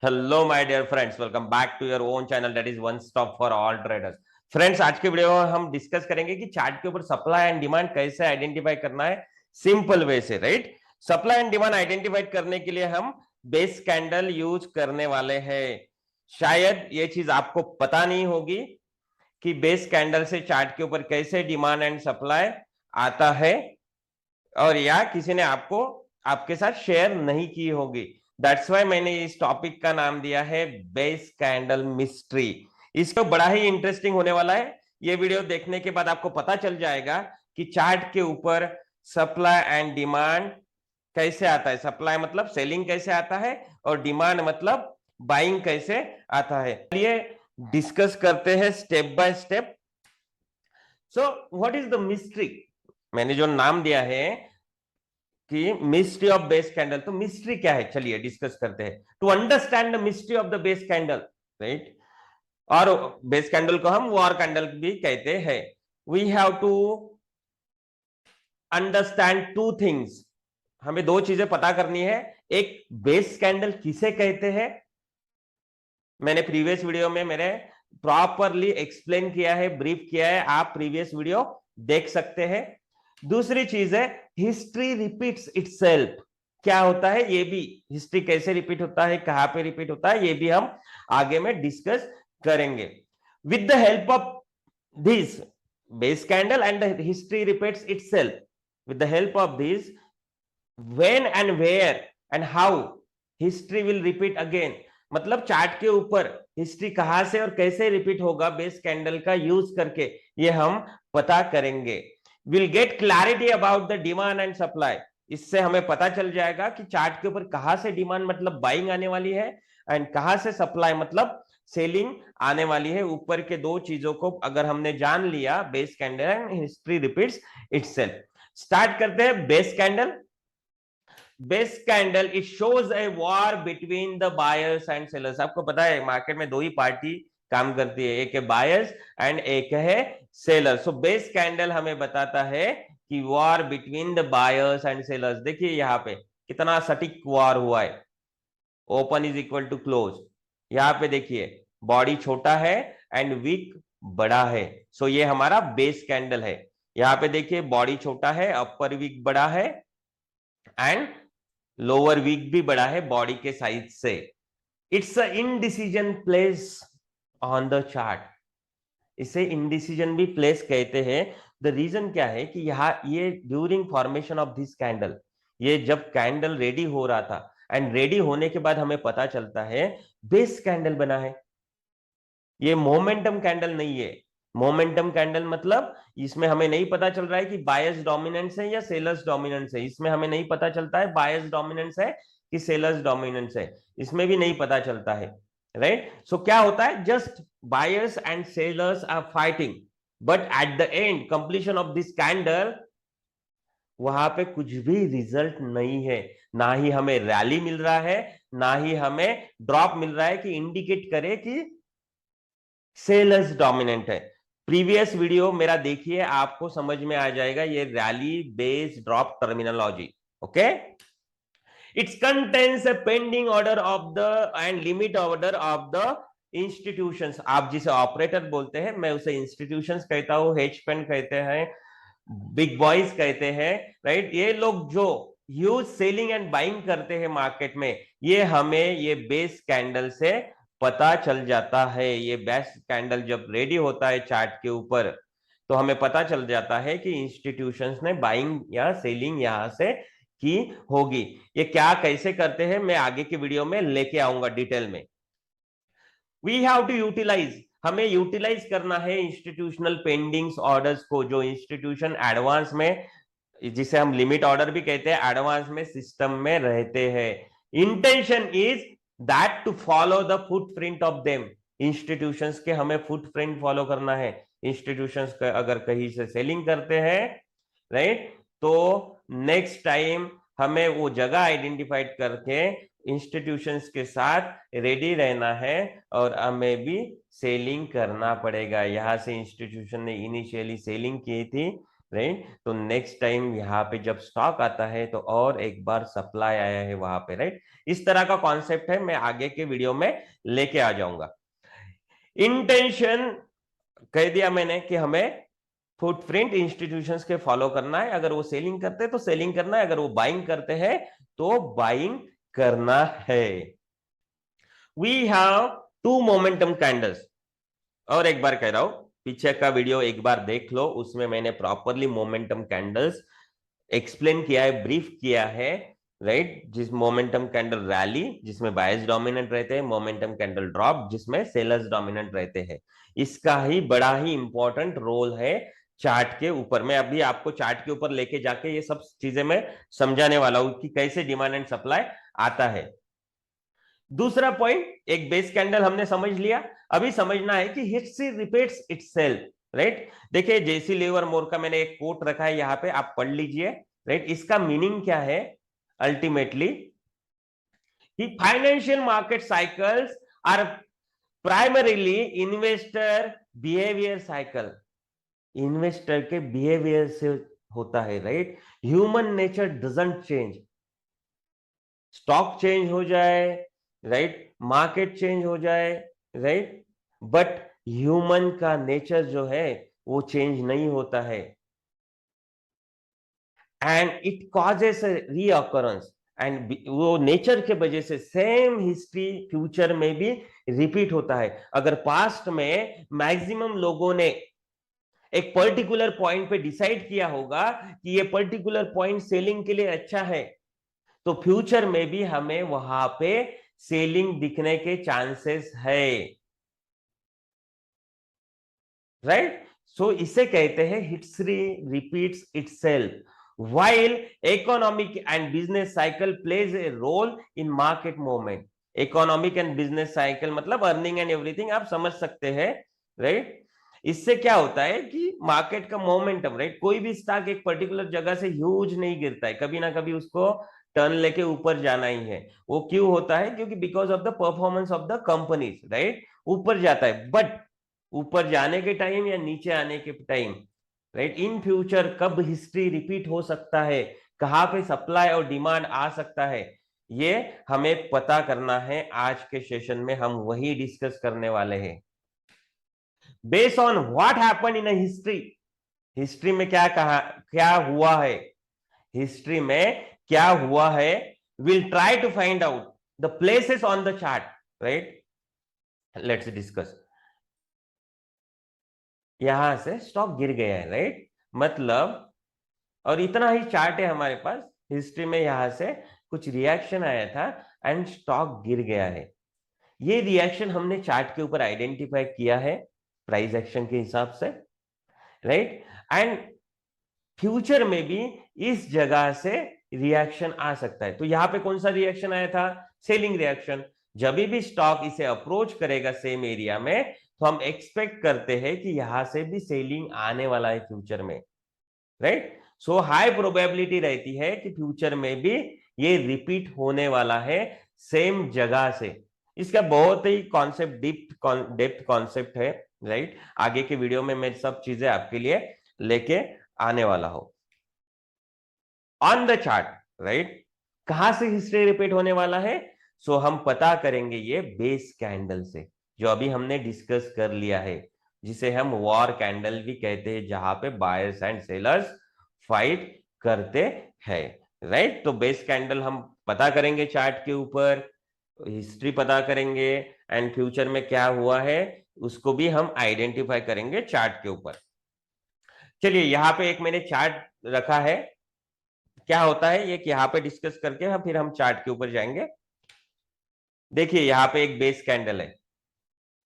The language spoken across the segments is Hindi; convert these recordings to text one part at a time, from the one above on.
Hello my dear friends, welcome back to your own channel that is one stop for all traders. Friends, आज के वीडियो में हम डिस्कस करेंगे कि चार्ट के ऊपर सप्लाई एंड डिमांड कैसे आइडेंटिफाई करना है सिंपल वे से, right. Supply and demand identify करने के लिए हम बेस कैंडल यूज करने वाले हैं। शायद ये चीज आपको पता नहीं होगी कि बेस कैंडल से चार्ट के ऊपर कैसे डिमांड एंड सप्लाई आता है, और या किसी ने आपको आपके साथ शेयर नहीं की होगी। दैट्स वाई मैंने इस टॉपिक का नाम दिया है बेस कैंडल मिस्ट्री। इसको बड़ा ही इंटरेस्टिंग होने वाला है। ये वीडियो देखने के बाद आपको पता चल जाएगा कि चार्ट के ऊपर सप्लाई एंड डिमांड कैसे आता है। सप्लाई मतलब सेलिंग कैसे आता है, और डिमांड मतलब बाइंग कैसे आता है। चलिए डिस्कस करते हैं step by step. So what is the mystery? मैंने जो नाम दिया है कि मिस्ट्री ऑफ बेस कैंडल, तो मिस्ट्री क्या है चलिए डिस्कस करते हैं। To understand the mystery of the base candle, right. और बेस कैंडल को हम वॉर कैंडल भी कहते हैं। We have to understand two things. हमें दो चीजें पता करनी है। एक, बेस कैंडल किसे कहते हैं। मैंने प्रीवियस वीडियो में मेरे प्रॉपरली एक्सप्लेन किया है, ब्रीफ किया है, आप प्रीवियस वीडियो देख सकते हैं। दूसरी चीज है हिस्ट्री रिपीट्स इटसेल्फ। क्या होता है ये भी, हिस्ट्री कैसे रिपीट होता है, कहां पे रिपीट होता है, ये भी हम आगे में डिस्कस करेंगे। With the help of this base candle and the history repeats itself, with the help of this when and where and how history will repeat again. मतलब चार्ट के ऊपर हिस्ट्री कहां से और कैसे रिपीट होगा बेस कैंडल का यूज करके, ये हम पता करेंगे। Will get clarity about the demand and supply. इससे हमें पता चल जाएगा कि चार्ट के ऊपर कहां से डिमांड मतलब बाइंग आने वाली है, एंड कहां से सप्लाई मतलब सेलिंग आने वाली है। ऊपर के दो चीजों को अगर हमने जान लिया, base candle and history repeats itself. Start करते हैं base candle. Base candle it shows a war between the buyers and sellers. आपको पता है मार्केट में दो ही पार्टी काम करती है, एक है बायर्स एंड एक है सेलर। सो बेस कैंडल हमें बताता है कि war between the buyers and sellers. देखिए यहाँ पे कितना सटीक वॉर हुआ है। Open is equal to close. यहाँ पे देखिए बॉडी छोटा है एंड वीक बड़ा है। सो ये हमारा बेस कैंडल है। यहाँ पे देखिए बॉडी छोटा है, अपर वीक बड़ा है, एंड लोअर वीक भी बड़ा है बॉडी के साइज से। It's a indecision place on the chart. इसे इनडिसीजन भी प्लेस कहते हैं। द रीजन क्या है कि यहाँ ये during formation of this candle, ये जब कैंडल रेडी हो रहा था, एंड रेडी होने के बाद हमें पता चलता है बेस कैंडल बना है। ये मोमेंटम कैंडल नहीं है। मोमेंटम कैंडल मतलब इसमें हमें नहीं पता चल रहा है कि बायर्स डोमिनेंस है या सेलर्स डोमिनेंस है। इसमें हमें नहीं पता चलता है बायर्स डोमिनेंस है कि सेलर्स डोमिनेंस है। इसमें भी नहीं पता चलता है, राइट। सो क्या होता है, just buyers and sellers are fighting, but at the end completion of this candle वहां पे कुछ भी रिजल्ट नहीं है। ना ही हमें रैली मिल रहा है, ना ही हमें ड्रॉप मिल रहा है कि इंडिकेट करे कि सेलर्स डोमिनेंट है। प्रीवियस वीडियो मेरा देखिए, आपको समझ में आ जाएगा ये rally base drop terminology. Okay, it's contains A pending order of the end limit order of the institutions. आप जिसे ऑपरेटर बोलते हैं, मैं उसे इंस्टीट्यूशंस कहता हूं, हेज फंड कहते हैं, बिग बॉयज कहते हैं, राइट। ये लोग जो ह्यूज सेलिंग एंड बाइंग करते हैं मार्केट में, ये हमें ये बेस कैंडल से पता चल जाता है। ये बेस कैंडल जब रेडी होता है चार्ट के ऊपर, तो हमें पता चल जाता है कि इंस्टीट्यूशंस ने बाइंग या सेलिंग यहां से की होगी। ये क्या कैसे करते हैं मैं आगे के वीडियो में लेके आऊंगा डिटेल में। वी हैव टू यूटिलाइज, हमें यूटिलाइज करना है इंस्टीट्यूशनल पेंडिंग्स ऑर्डर्स को, जो इंस्टीट्यूशन एडवांस में, जिसे हम लिमिट ऑर्डर भी कहते हैं, एडवांस में सिस्टम में रहते हैं। Intention is that to follow the footprint of them. Institutions के हमें फुटप्रिंट फॉलो करना है। इंस्टीट्यूशंस अगर कहीं से सेलिंग करते हैं, राइट, तो नेक्स्ट टाइम हमें वो जगह आइडेंटिफाइड करके इंस्टीट्यूशंस के साथ रेडी रहना है, और हमें भी सेलिंग करना पड़ेगा। यहां से इंस्टीट्यूशन ने इनिशियली सेलिंग की थी, राइट। तो नेक्स्ट टाइम यहाँ पे जब स्टॉक आता है तो और एक बार सप्लाई आया है वहां पे, राइट। इस तरह का कॉन्सेप्ट है, मैं आगे के वीडियो में लेके आ जाऊंगा। इंटेंशन कह दिया मैंने कि हमें फुटप्रिंट इंस्टीट्यूशंस के फॉलो करना है। अगर वो सेलिंग करते हैं तो सेलिंग करना है, अगर वो बाइंग करते हैं तो बाइंग करना है। We have to momentum candles. और एक बार कह रहा हूं, पीछे का वीडियो एक बार देख लो, उसमें मैंने प्रॉपरली मोमेंटम कैंडल्स एक्सप्लेन किया है, ब्रीफ किया है, राइट। जिस मोमेंटम कैंडल रैली जिसमें बायर्स डोमिनेंट रहते हैं, मोमेंटम कैंडल ड्रॉप जिसमें सेलर्स डोमिनेंट रहते हैं। इसका ही बड़ा ही इंपॉर्टेंट रोल है चार्ट के ऊपर। मैं अभी आपको चार्ट के ऊपर लेके जाके ये सब चीजें मैं समझाने वाला हूं कि कैसे डिमांड एंड सप्लाई आता है। दूसरा पॉइंट, एक बेस कैंडल हमने समझ लिया, अभी समझना है कि हिस्ट्री रिपीट्स इटसेल्फ, राइट। देखिए जेसी लिवरमोर का मैंने एक कोट रखा है यहाँ पे, आप पढ़ लीजिए, राइट। इसका मीनिंग क्या है अल्टीमेटली, कि financial market cycles are primarily investor behaviour cycle. Investor के बिहेवियर से होता है, right. Human nature doesn't change. Stock change हो जाए, राइट, मार्केट चेंज हो जाए, राइट, बट ह्यूमन का नेचर जो है वो चेंज नहीं होता है। And it causes recurrence, and वो नेचर के वजह से सेम हिस्ट्री फ्यूचर में भी रिपीट होता है। अगर पास्ट में मैक्सिमम लोगों ने एक पर्टिकुलर पॉइंट पे डिसाइड किया होगा कि ये पर्टिकुलर पॉइंट सेलिंग के लिए अच्छा है, तो फ्यूचर में भी हमें वहां पे सेलिंग दिखने के चांसेस है, राइट। सो इसे कहते हैं history repeats itself while economic and business cycle plays a role in market movement. Economic and business cycle मतलब अर्निंग एंड एवरीथिंग, आप समझ सकते हैं, राइट। इससे क्या होता है कि मार्केट का मोमेंटम, राइट, कोई भी स्टॉक एक पर्टिकुलर जगह से ह्यूज नहीं गिरता है, कभी ना कभी उसको टर्न लेके ऊपर जाना ही है। वो क्यों होता है? क्योंकि because of the performance of the companies, right, ऊपर जाता है। बट ऊपर जाने के टाइम या नीचे आने के टाइम, राइट, इन फ्यूचर कब हिस्ट्री रिपीट हो सकता है, कहां पे सप्लाई और डिमांड आ सकता है, ये हमें पता करना है। आज के सेशन में हम वही डिस्कस करने वाले हैं। Based on what happen in history, history में क्या कहा, क्या हुआ है, हिस्ट्री में क्या हुआ है, will try to find out the places on the chart, right. Let's discuss. यहां से स्टॉक गिर गया है, राइट, मतलब, और इतना ही चार्ट है हमारे पास। हिस्ट्री में यहां से कुछ रिएक्शन आया था एंड स्टॉक गिर गया है। ये रिएक्शन हमने चार्ट के ऊपर आइडेंटिफाई किया है प्राइस एक्शन के हिसाब से, राइट। एंड फ्यूचर में भी इस जगह से रिएक्शन आ सकता है। तो यहां पे कौन सा रिएक्शन आया था? Selling reaction. जब भी स्टॉक इसे अप्रोच करेगा सेम एरिया में, तो हम एक्सपेक्ट करते हैं कि यहां से भी सेलिंग आने वाला है फ्यूचर में, राइट। सो हाई प्रोबेबिलिटी रहती है कि फ्यूचर में भी ये रिपीट होने वाला है सेम जगह से। इसका बहुत ही कॉन्सेप्ट डेप्थ कॉन्सेप्ट है, राइट। आगे के वीडियो में मैं सब चीजें आपके लिए लेके आने वाला हूं। ऑन द चार्ट, राइट, कहां से हिस्ट्री रिपीट होने वाला है? सो हम पता करेंगे ये बेस कैंडल से, जो अभी हमने डिस्कस कर लिया है, जिसे हम वॉर कैंडल भी कहते हैं, जहां पे बायर्स एंड सेलर्स फाइट करते हैं, राइट। तो बेस कैंडल हम पता करेंगे चार्ट के ऊपर, हिस्ट्री पता करेंगे, एंड फ्यूचर में क्या हुआ है उसको भी हम आइडेंटिफाई करेंगे चार्ट के ऊपर। चलिए यहां पे एक मैंने चार्ट रखा है। क्या होता है ये कि यहाँ पे डिस्कस करके हम फिर हम चार्ट के ऊपर जाएंगे। देखिए यहाँ पे एक बेस कैंडल है,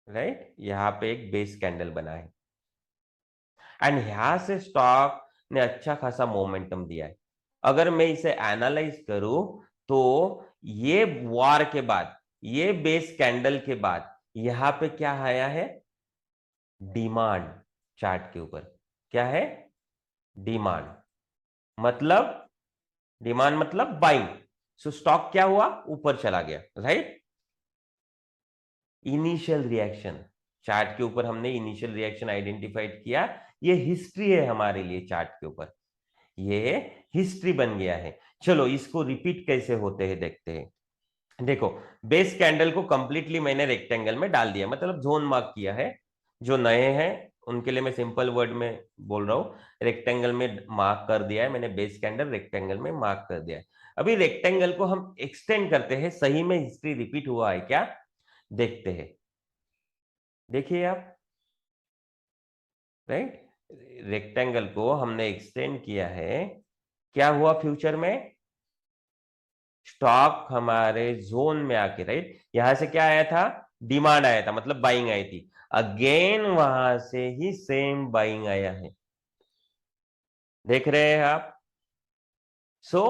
राइट, यहाँ पे एक बेस कैंडल बना है एंड यहां से स्टॉक ने अच्छा खासा मोमेंटम दिया है। अगर मैं इसे एनालाइज करूं तो ये वॉर के बाद, ये बेस कैंडल के बाद यहां पे क्या आया है? डिमांड। चार्ट के ऊपर क्या है? डिमांड। मतलब, डिमांड मतलब बाइंग। सो स्टॉक क्या हुआ? ऊपर चला गया, राइट। इनिशियल रिएक्शन चार्ट के ऊपर हमने इनिशियल रिएक्शन आइडेंटिफाइड किया, ये हिस्ट्री है हमारे लिए चार्ट के ऊपर, ये हिस्ट्री बन गया है। चलो इसको रिपीट कैसे होते हैं देखते हैं। देखो बेस कैंडल को कंप्लीटली मैंने रेक्टेंगल में डाल दिया, मतलब जोन मार्क किया है। जो नए हैं उनके लिए मैं सिंपल वर्ड में बोल रहा हूं, रेक्टेंगल में मार्क कर दिया है मैंने, बेस कैंडल रेक्टेंगल में मार्क कर दिया है। अभी रेक्टेंगल को हम एक्सटेंड करते हैं, सही में हिस्ट्री रिपीट हुआ है क्या देखते हैं। देखिए आप, राइट, रेक्टेंगल को हमने एक्सटेंड किया है, क्या हुआ फ्यूचर में, स्टॉक हमारे जोन में आके, राइट, यहां से क्या आया था, डिमांड आया था, मतलब बाइंग आई थी, अगेन वहां से ही सेम बाइंग आया है, देख रहे हैं आप। सो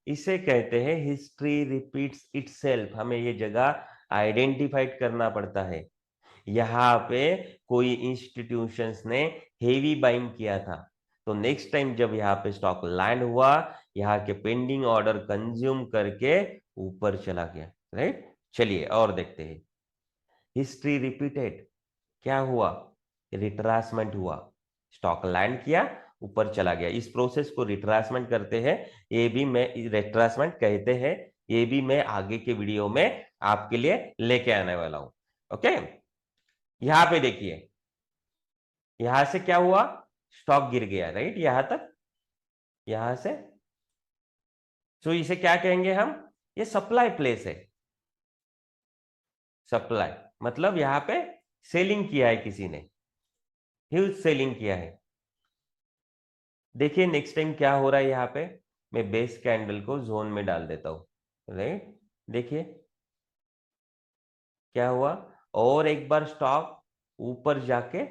इसे कहते हैं हिस्ट्री रिपीट्स इटसेल्फ। हमें ये जगह आइडेंटिफाइड करना पड़ता है। यहाँ पे कोई इंस्टीट्यूशंस ने हेवी बाइंग किया था, तो नेक्स्ट टाइम जब यहाँ पे स्टॉक लैंड हुआ, यहाँ के पेंडिंग ऑर्डर कंज्यूम करके ऊपर चला गया, राइट। चलिए और देखते हैं, हिस्ट्री रिपीटेड, क्या हुआ, रिट्रासमेंट हुआ, स्टॉक लैंड किया, ऊपर चला गया, इस प्रोसेस को रिट्रासमेंट करते हैं, ये भी मैं रिट्रासमेंट कहते हैं, ये भी मैं आगे के वीडियो में आपके लिए लेके आने वाला हूं। ओके, यहां पे देखिए, यहां से क्या हुआ, स्टॉक गिर गया, राइट, यहां तक, यहां से। तो इसे क्या कहेंगे हम, ये सप्लाई प्लेस है, सप्लाई, मतलब यहां पे सेलिंग किया है किसी ने, ह्यूज सेलिंग किया है। देखिए नेक्स्ट टाइम क्या हो रहा है, यहाँ पे मैं बेस कैंडल को जोन में डाल देता हूं, राइट। देखिए क्या हुआ, और एक बार स्टॉक ऊपर जाके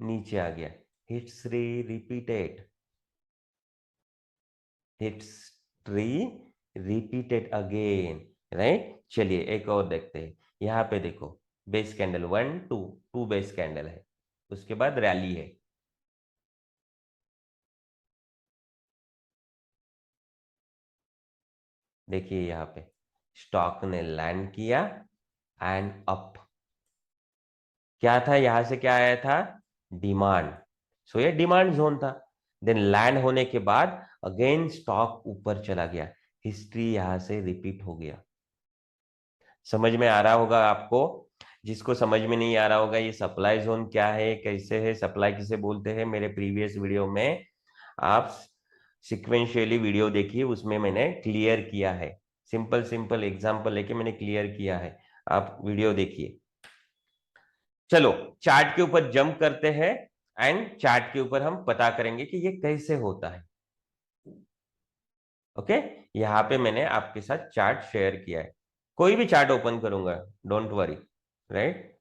नीचे आ गया, history repeated, history repeated again, right. चलिए एक और देखते हैं, यहाँ पे देखो बेस कैंडल 1 2, 2 बेस कैंडल है, उसके बाद रैली है, देखिए यहाँ पे स्टॉक ने लैंड किया एंड अप, क्या था, यहां से क्या आया था, डिमांड, सो ये डिमांड जोन था, देन लैंड होने के बाद अगेन स्टॉक ऊपर चला गया, हिस्ट्री यहां से रिपीट हो गया। समझ में आ रहा होगा आपको, जिसको समझ में नहीं आ रहा होगा ये सप्लाई जोन क्या है, कैसे है, सप्लाई किसे बोलते हैं, मेरे प्रीवियस वीडियो में आप सिक्वेंशियली वीडियो देखिए, उसमें मैंने क्लियर किया है, सिंपल सिंपल एग्जांपल लेके मैंने क्लियर किया है, आप वीडियो देखिए। चलो चार्ट के ऊपर जंप करते हैं, एंड चार्ट के ऊपर हम पता करेंगे कि ये कैसे होता है। ओके, यहाँ पे मैंने आपके साथ चार्ट शेयर किया है, कोई भी चार्ट ओपन करूंगा, डोंट वरी, राइट।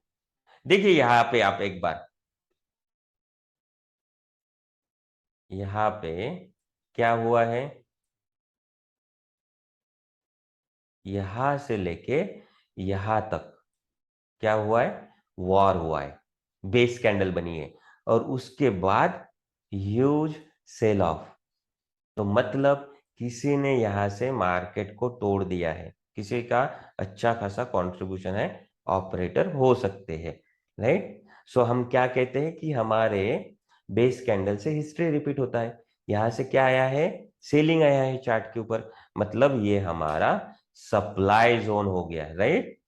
देखिए यहाँ पे आप एक बार, यहाँ पे क्या हुआ है, यहां से लेके यहां तक क्या हुआ है, वॉर हुआ है, बेस कैंडल बनी है, और उसके बाद ह्यूज सेल ऑफ, तो मतलब किसी ने यहां से मार्केट को तोड़ दिया है, किसी का अच्छा खासा कंट्रीब्यूशन है, ऑपरेटर हो सकते हैं, राइट। सो हम क्या कहते हैं कि हमारे बेस कैंडल से हिस्ट्री रिपीट होता है, यहां से क्या आया है, सेलिंग आया है चार्ट के ऊपर, मतलब ये हमारा सप्लाई जोन हो गया, राइट,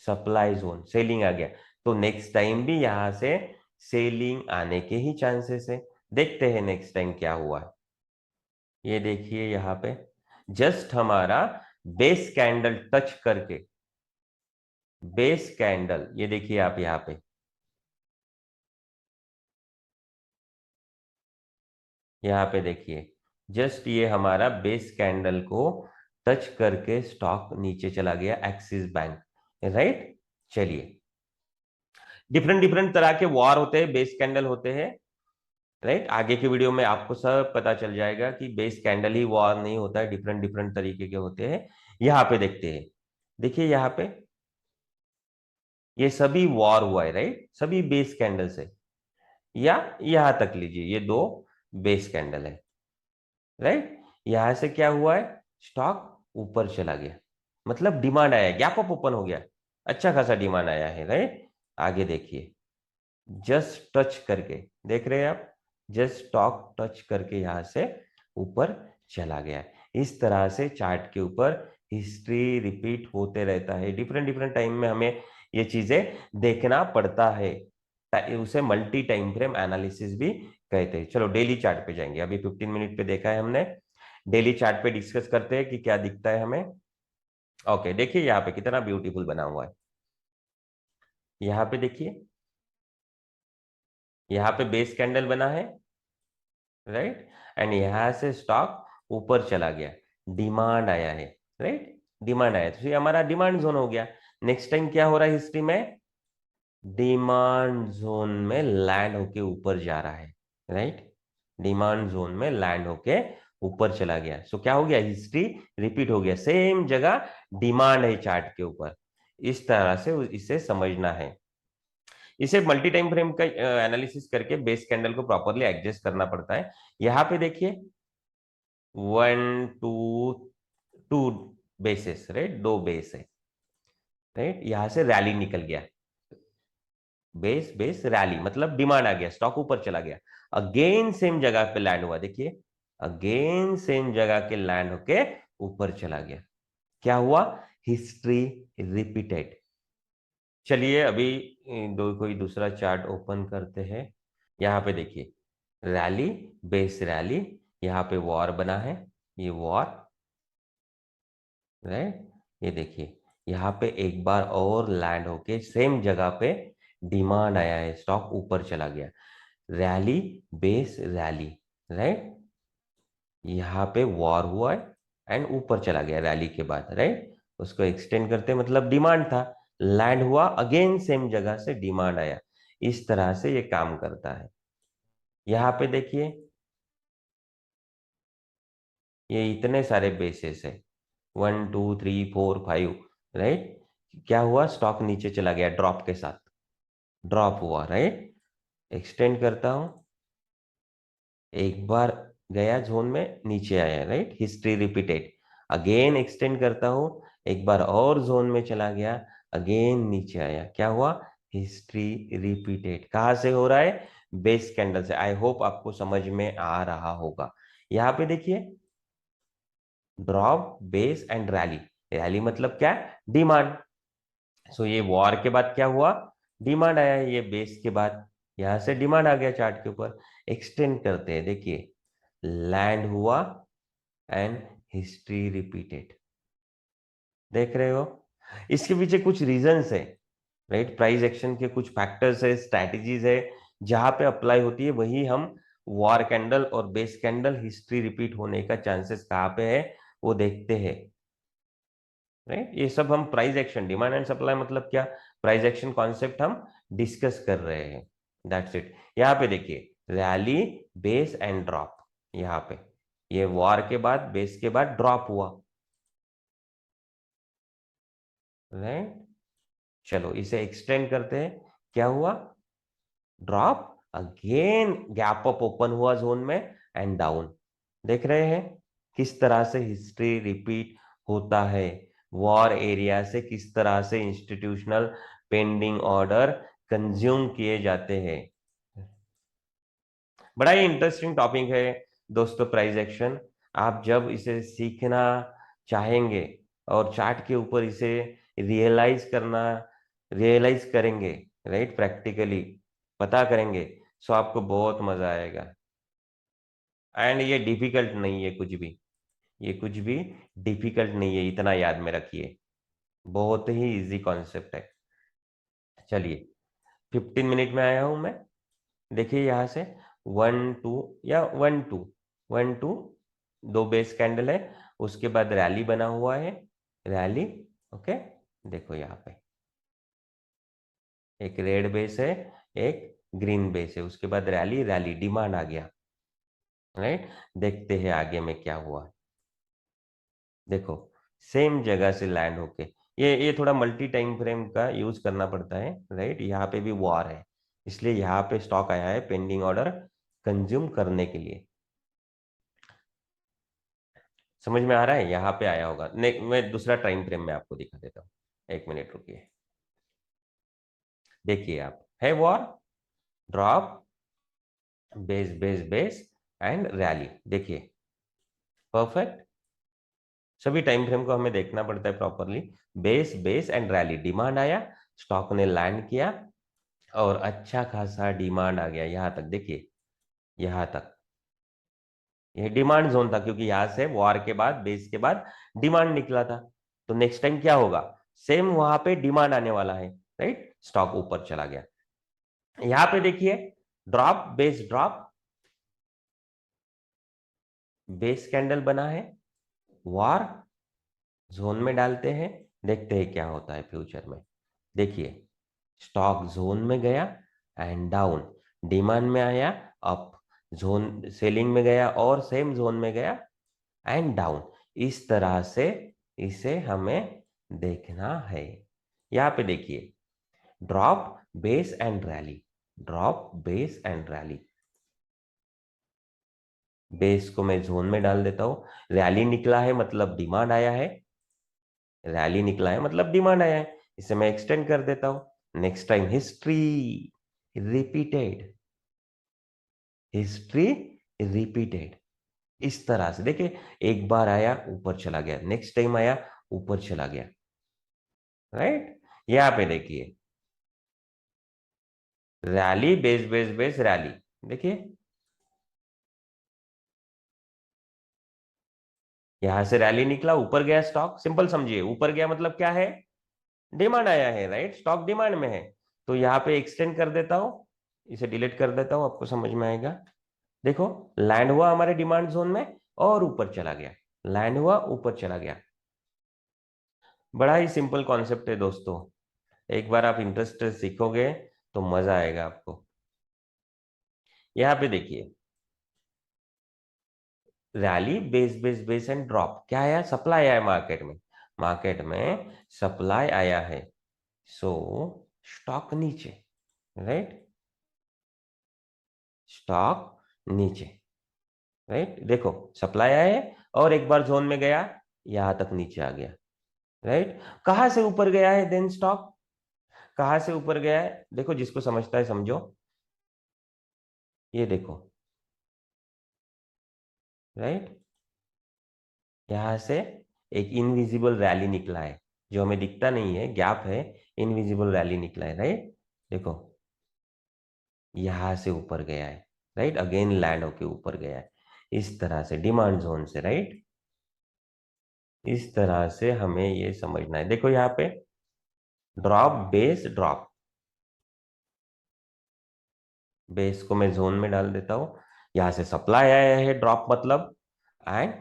सप्लाई जोन, सेलिंग आ गया, तो नेक्स्ट टाइम भी यहां से सेलिंग आने के ही चांसेस है। देखते हैं नेक्स्ट टाइम क्या हुआ है, ये देखिए यहाँ पे जस्ट हमारा बेस कैंडल टच करके, बेस कैंडल, ये देखिए आप यहाँ पे, यहाँ पे देखिए जस्ट ये हमारा बेस कैंडल को टच करके स्टॉक नीचे चला गया, एक्सिस बैंक, राइट। चलिए डिफरेंट डिफरेंट तरह के वॉर होते हैं, बेस कैंडल होते हैं, राइट। आगे की वीडियो में आपको सब पता चल जाएगा कि बेस कैंडल ही वॉर नहीं होता है, डिफरेंट डिफरेंट तरीके के होते हैं। यहाँ पे देखते हैं, देखिए यहाँ पे ये सभी वॉर हुआ है, राइट, सभी बेस कैंडल से, या यहां तक लीजिए ये दो बेस कैंडल है, राइट। यहां से क्या हुआ है, स्टॉक ऊपर चला गया, मतलब डिमांड आया, गैप अप ओपन हो गया, अच्छा खासा डिमांड आया है, राइट। आगे देखिए जस्ट टच करके, देख रहे हैं आप, जस्ट स्टॉक टच करके यहां से ऊपर चला गया। इस तरह से चार्ट के ऊपर हिस्ट्री रिपीट होते रहता है, डिफरेंट डिफरेंट टाइम में हमें ये चीजें देखना पड़ता है, उसे मल्टी टाइम फ्रेम एनालिसिस भी कहते हैं। चलो डेली चार्ट पे जाएंगे, अभी 15 मिनट पे देखा है हमने, डेली चार्ट पे डिस्कस करते हैं कि क्या दिखता है हमें। ओके, देखिए यहाँ पे कितना ब्यूटीफुल बना हुआ है, यहाँ पे देखिए, यहाँ पे बेस कैंडल बना है, राइट, एंड यहां से स्टॉक ऊपर चला गया, डिमांड आया है, राइट, डिमांड आया, तो ये हमारा डिमांड जोन हो गया। नेक्स्ट टाइम क्या हो रहा है हिस्ट्री में, डिमांड जोन में लैंड होके ऊपर जा रहा है, राइट, डिमांड जोन में लैंड होके ऊपर चला गया। सो क्या हो गया, हिस्ट्री रिपीट हो गया, सेम जगह डिमांड है चार्ट के ऊपर। इस तरह से इसे समझना है। इसे मल्टी टाइम फ्रेम का एनालिसिस करके बेस कैंडल को प्रॉपरली एडजस्ट करना पड़ता है। यहाँ पे देखिए 1 2 2 बेसेस, राइट, 2 बेस है, राइट, यहां से रैली निकल गया, बेस बेस रैली मतलब डिमांड आ गया, स्टॉक ऊपर चला गया, अगेन सेम जगह पे लैंड हुआ, देखिए अगेन सेम जगह के लैंड होके ऊपर चला गया। क्या हुआ, हिस्ट्री रिपीटेड। चलिए अभी कोई दूसरा चार्ट ओपन करते हैं। यहाँ पे देखिए रैली, बेस रैली, यहाँ पे वॉर बना है, ये वॉर, राइट, ये देखिए यहाँ पे एक बार और लैंड होके सेम जगह पे डिमांड आया है, स्टॉक ऊपर चला गया, रैली बेस रैली, राइट, यहाँ पे वॉर हुआ है एंड ऊपर चला गया रैली के बाद, राइट, उसको एक्सटेंड करते मतलब डिमांड था, लैंड हुआ, अगेन सेम जगह से डिमांड आया। इस तरह से ये काम करता है। यहाँ पे देखिए ये इतने सारे बेसिस है, 1 2 3 4 5, राइट, क्या हुआ, स्टॉक नीचे चला गया ड्रॉप के साथ, ड्रॉप हुआ, राइट, एक्सटेंड करता हूं, एक बार गया जोन में नीचे आया, right, history repeated, again extend करता हूं, एक बार और जोन में चला गया, अगेन नीचे आया, क्या हुआ, हिस्ट्री रिपीटेड। कहां से हो रहा है, बेस कैंडल से। आई होप आपको समझ में आ रहा होगा। यहाँ पे देखिए drop base and rally, rally मतलब क्या, डिमांड। सो ये वॉर के बाद क्या हुआ, डिमांड आया है, ये बेस के बाद यहां से डिमांड आ गया चार्ट के ऊपर, एक्सटेंड करते हैं, देखिए लैंड हुआ एंड हिस्ट्री रिपीटेड, देख रहे हो। इसके पीछे कुछ रीजंस है, राइट, प्राइस एक्शन के कुछ फैक्टर्स है, स्ट्रैटेजीज है, जहां पे अप्लाई होती है, वही हम वॉर कैंडल और बेस कैंडल हिस्ट्री रिपीट होने का चांसेस कहाँ पे है वो देखते हैं, राइट। ये सब हम price action, demand and supply मतलब क्या, प्राइस एक्शन कॉन्सेप्ट हम डिस्कस कर रहे हैं, दैट्स इट। यहाँ पे देखिए रैली बेस एंड ड्रॉप, यहाँ पे ये वॉर के बाद बेस के बाद ड्रॉप हुआ, राइट, चलो इसे एक्सटेंड करते हैं, क्या हुआ, drop, again gap up open हुआ जोन में एंड डाउन, देख रहे हैं किस तरह से हिस्ट्री रिपीट होता है, वॉर एरिया से किस तरह से इंस्टीट्यूशनल पेंडिंग ऑर्डर कंज्यूम किए जाते हैं। बड़ा ही इंटरेस्टिंग टॉपिक है दोस्तों, प्राइस एक्शन। आप जब इसे सीखना चाहेंगे और चार्ट के ऊपर इसे रियलाइज करना, रियलाइज करेंगे, राइट, प्रैक्टिकली पता करेंगे, सो आपको बहुत मजा आएगा। एंड ये डिफिकल्ट नहीं है कुछ भी, ये कुछ भी डिफिकल्ट नहीं है, इतना याद में रखिए, बहुत ही इजी कॉन्सेप्ट है। चलिए 15 मिनट में आया हूं मैं, देखिए यहां से 1 2 या 1 2 दो बेस कैंडल है, उसके बाद रैली बना हुआ है, रैली, ओके, देखो यहाँ पे एक रेड बेस है, एक ग्रीन बेस है, उसके बाद रैली, रैली डिमांड आ गया, राइट, देखते हैं आगे में क्या हुआ। देखो सेम जगह से लैंड होके, ये थोड़ा मल्टी टाइम फ्रेम का यूज करना पड़ता है, राइट, यहाँ पे भी वॉर है, इसलिए यहाँ पे स्टॉक आया है पेंडिंग ऑर्डर कंज्यूम करने के लिए। समझ में आ रहा है, यहाँ पे आया होगा। मैं दूसरा टाइम फ्रेम में आपको दिखा देता हूँ, 1 मिनट रुकिए। देखिए आप, है war, drop, base base base and rally. देखिए परफेक्ट, सभी टाइम फ्रेम को हमें देखना पड़ता है properly. Base base and rally, demand आया, स्टॉक ने लैंड किया और अच्छा खासा डिमांड आ गया यहां तक। देखिए यहां तक ये डिमांड जोन था, क्योंकि यहां से वॉर के बाद, बेस के बाद डिमांड निकला था। तो नेक्स्ट टाइम क्या होगा, सेम वहां पे डिमांड आने वाला है, राइट। स्टॉक ऊपर चला गया। यहां पे देखिए drop base drop, base candle बना है, वॉर जोन में डालते हैं, देखते हैं क्या होता है फ्यूचर में। देखिए स्टॉक जोन में गया एंड डाउन, डिमांड में आया अप, जोन सेलिंग में गया और सेम जोन में गया एंड डाउन। इस तरह से इसे हमें देखना है। यहां पे देखिए drop base and rally, drop base and rally. Base को मैं जोन में डाल देता हूं, रैली निकला है मतलब डिमांड आया है, रैली निकला है मतलब डिमांड आया है, इसे मैं एक्सटेंड कर देता हूं। Next time history repeated, history repeated. इस तरह से देखिए, एक बार आया ऊपर चला गया, नेक्स्ट टाइम आया ऊपर चला गया, राइट। यहां पे देखिए rally base base base rally. देखिए यहां से रैली निकला, ऊपर गया स्टॉक, सिंपल समझिए, ऊपर गया मतलब क्या है, डिमांड आया है, राइट, स्टॉक डिमांड में है। तो यहाँ पे एक्सटेंड कर देता हूं, इसे डिलीट कर देता हूं, आपको समझ में आएगा। देखो लैंड हुआ हमारे डिमांड जोन में और ऊपर चला गया, लैंड हुआ ऊपर चला गया। बड़ा ही सिंपल कॉन्सेप्ट है दोस्तों, एक बार आप इंटरेस्ट सीखोगे तो मजा आएगा आपको। यहाँ पे देखिए rally base base base and drop, क्या आया, सप्लाई आया मार्केट में, मार्केट में सप्लाई आया है, सो स्टॉक नीचे, राइट, स्टॉक नीचे, राइट। देखो सप्लाई आया है और एक बार जोन में गया, यहां तक नीचे आ गया, राइट। कहां से ऊपर गया है देन स्टॉक, कहां से ऊपर गया है, देखो जिसको समझता है समझो। ये देखो, राइट, यहां से एक इनविजिबल रैली निकला है, जो हमें दिखता नहीं है, गैप है, इनविजिबल रैली निकला है, राइट। देखो यहां से ऊपर गया है, राइट, अगेन लैंड होके ऊपर गया है, इस तरह से डिमांड जोन से, राइट। इस तरह से हमें ये समझना है। देखो यहाँ पे ड्रॉप बेस ड्रॉप, बेस को मैं जोन में डाल देता हूं, यहां से सप्लाई आया है, ड्रॉप मतलब, एंड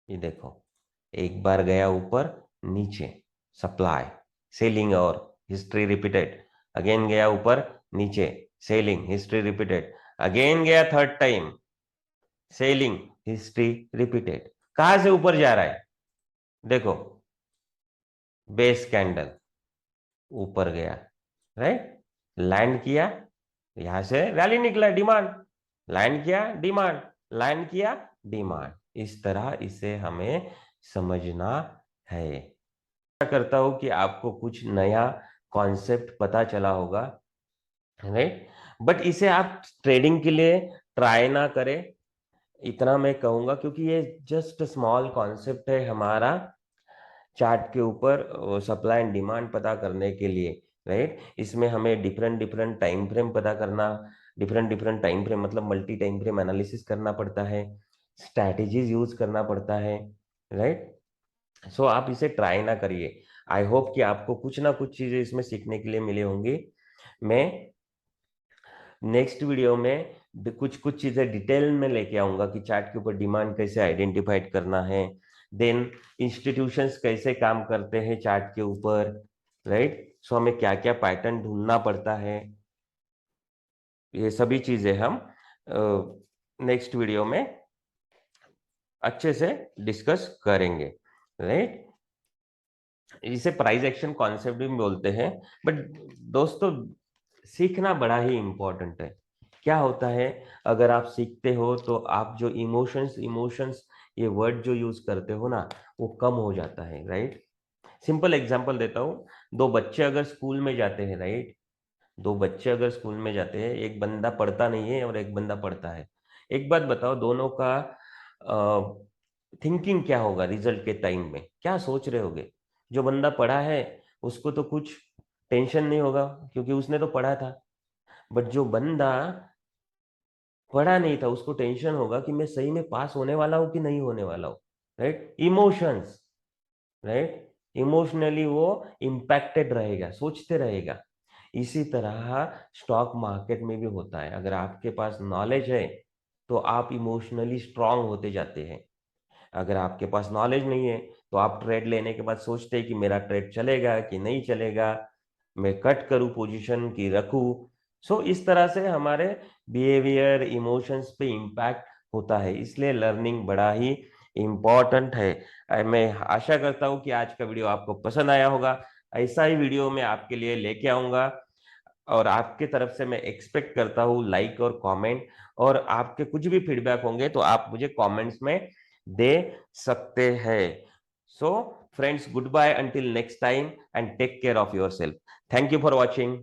ये देखो एक बार गया ऊपर, नीचे सप्लाई, सेलिंग और हिस्ट्री रिपीटेड, अगेन गया ऊपर, नीचे सेलिंग, हिस्ट्री रिपीटेड, अगेन गया third time, selling, history repeated. कहां से ऊपर जा रहा है, देखो बेस कैंडल ऊपर गया, राइट, लैंड किया, यहां से रैली निकला, डिमांड, लैंड किया डिमांड, लैंड किया डिमांड। इस तरह इसे हमें समझना है। आशा करता हूं कि आपको कुछ नया कॉन्सेप्ट पता चला होगा, राइट। बट इसे आप ट्रेडिंग के लिए ट्राई ना करें, इतना मैं कहूंगा, क्योंकि ये जस्ट स्मॉल कॉन्सेप्ट है हमारा चार्ट के ऊपर सप्लाई एंड डिमांड पता करने के लिए, राइट। इसमें हमें डिफरेंट डिफरेंट टाइम फ्रेम पता करना, डिफरेंट डिफरेंट टाइम फ्रेम मतलब मल्टी टाइम फ्रेम एनालिसिस करना पड़ता है, स्ट्रैटेजीज यूज करना पड़ता है, राइट। सो आप इसे ट्राई ना करिए। आई होप कि आपको कुछ ना कुछ चीजें इसमें सीखने के लिए मिली होंगी। मैं नेक्स्ट वीडियो में कुछ कुछ चीजें डिटेल में लेके आऊंगा कि चार्ट के ऊपर डिमांड कैसे आइडेंटिफाइड करना है, देन इंस्टीट्यूशंस कैसे काम करते हैं चार्ट के ऊपर, राइट। सो हमें क्या क्या पैटर्न ढूंढना पड़ता है, ये सभी चीजें हम नेक्स्ट वीडियो में अच्छे से डिस्कस करेंगे, राइट। इसे प्राइस एक्शन कॉन्सेप्ट भी बोलते हैं। बट दोस्तों सीखना बड़ा ही इंपॉर्टेंट है। क्या होता है, अगर आप सीखते हो तो आप जो इमोशंस इमोशंस ये वर्ड जो यूज करते हो ना, वो कम हो जाता है, राइट। सिंपल एग्जांपल देता हूँ, दो बच्चे अगर स्कूल में जाते हैं, राइट, दो बच्चे अगर स्कूल में जाते हैं, एक बंदा पढ़ता नहीं है और एक बंदा पढ़ता है, एक बात बताओ, दोनों का थिंकिंग क्या होगा रिजल्ट के टाइम में, क्या सोच रहे होगे? जो बंदा पढ़ा है उसको तो कुछ टेंशन नहीं होगा क्योंकि उसने तो पढ़ा था, बट जो बंदा पढ़ा नहीं था उसको टेंशन होगा कि मैं सही में पास होने वाला हूं कि नहीं होने वाला हूं, राइट? Emotions, right? इमोशनली वो इम्पैक्टेड रहेगा, सोचते रहेगा। इसी तरह स्टॉक मार्केट में भी होता है, अगर आपके पास नॉलेज है तो आप इमोशनली स्ट्रांग होते जाते हैं। अगर आपके पास नॉलेज नहीं है तो आप ट्रेड लेने के बाद सोचते हैं कि मेरा ट्रेड चलेगा कि नहीं चलेगा, मैं कट करूं पोजीशन कि रखूं। सो इस तरह से हमारे बिहेवियर, इमोशंस पे इम्पैक्ट होता है, इसलिए लर्निंग बड़ा ही इम्पोर्टेंट है। मैं आशा करता हूं कि आज का वीडियो आपको पसंद आया होगा। ऐसा ही वीडियो मैं आपके लिए लेके आऊंगा और आपके तरफ से मैं एक्सपेक्ट करता हूँ लाइक और कमेंट, और आपके कुछ भी फीडबैक होंगे तो आप मुझे कमेंट्स में दे सकते हैं। So friends, goodbye until next time and take care of your self. Thank you for watching.